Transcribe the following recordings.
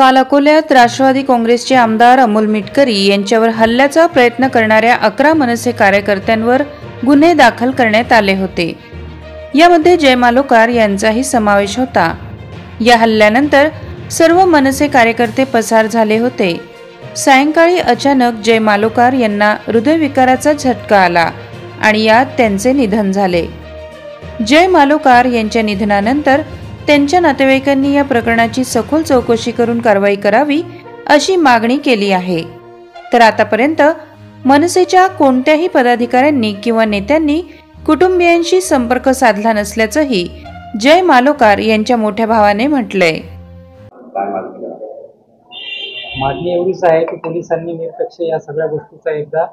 काल अकोल्यात राष्ट्रवादी काँग्रेसचे आमदार अमोल मिटकरी यांच्यावर हल्ल्याचा प्रयत्न करणाऱ्या 11 मनसे कार्यकर्त्यांवर गुन्हे दाखल करण्यात आले होते। यामध्ये जय मालोकार यांचाही समावेश होता। या हल्ल्यानंतर सर्व मनसे कार्यकर्ते पसार झाले होते। सायंकाळी अचानक जय मालोकार यांना हृदयविकाराचा झटका आला आणि यात त्यांचे निधन झाले। जय मालोकार यांच्या निधनानंतर त्यांच्या नातेवाईकांनी या प्रकरणाची सखोल चौकशी करून कारवाई करावी अशी मागणी केली आहे। तर आतापर्यंत मनसेच्या कोणत्याही पदाधिकाऱ्यांनी किंवा नेत्यांनी कुटुंबियांशी संपर्क साधला नसल्याचंही जय मालोकार यांच्या मोठ्या भावाने म्हटलंय। मागणी एवढीच आहे की पोलिसांनी निरपेक्ष या सगळ्या गोष्टीचा एकदा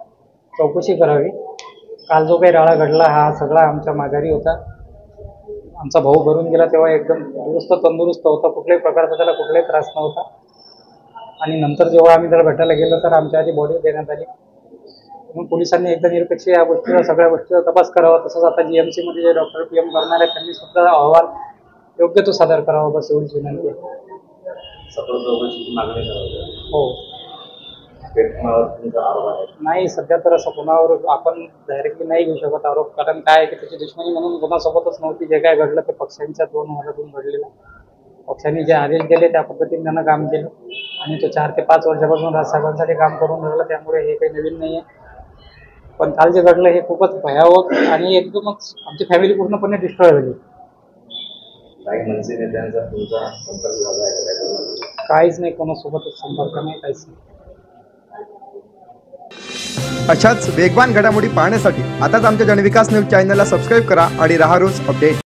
चौकशी करावी। काल जो काही राळा घडला हा सगळा आमच्या माघारी होता। आमचा भाऊ भरून गेला तेव्हा एकदम दुरुस्त तंदुरुस्त होता, कुठल्याही प्रकारचा त्याला कुठलाही त्रास नव्हता। आणि नंतर जेव्हा आम्ही त्याला भेटायला गेलो तर आमच्या आधी बॉडी देण्यात आली। म्हणून पोलिसांनी एकदा निरपेक्ष या गोष्टीचा सगळ्या गोष्टीचा तपास करावा। तसंच आता GMC मध्ये जे डॉक्टर PM करणार आहेत त्यांनी सुद्धा अहवाल योग्य तो सादर करावा, बस एवढीच विनंती आहे। सखोल चौकशीची मागणी करावी। हो, नाही सध्या तर असं कोणावर आपण डायरेक्टली नाही घेऊ शकत आरोप, कारण काय आहे की त्याची दुश्मनी म्हणून कोणासोबतच नव्हती। जे काय घडलं ते पक्षांच्या दोन हातातून घडलेलं। पक्षांनी जे आदेश दिले त्या पद्धतीने त्यांना काम केलं आणि तो 4 ते 5 वर्षापासून राजसाहेबांसाठी काम करून राहिला, त्यामुळे हे काही नवीन नाही आहे। पण काल जे घडलं हे खूपच भयावह आणि एकदमच आमची फॅमिली पूर्णपणे डिस्ट्रॉय झाली। काही मनसे नेत्यांचा तुमचा संपर्क झाला आहे? काहीच नाही, कोणासोबतच संपर्क नाही, काहीच नाही। अशाच वेगवान घडामोडी पाहण्यासाठी आताच आमच्या जनविकास न्यूज चॅनलला सबस्क्राईब करा आणि रहा रोज अपडेट।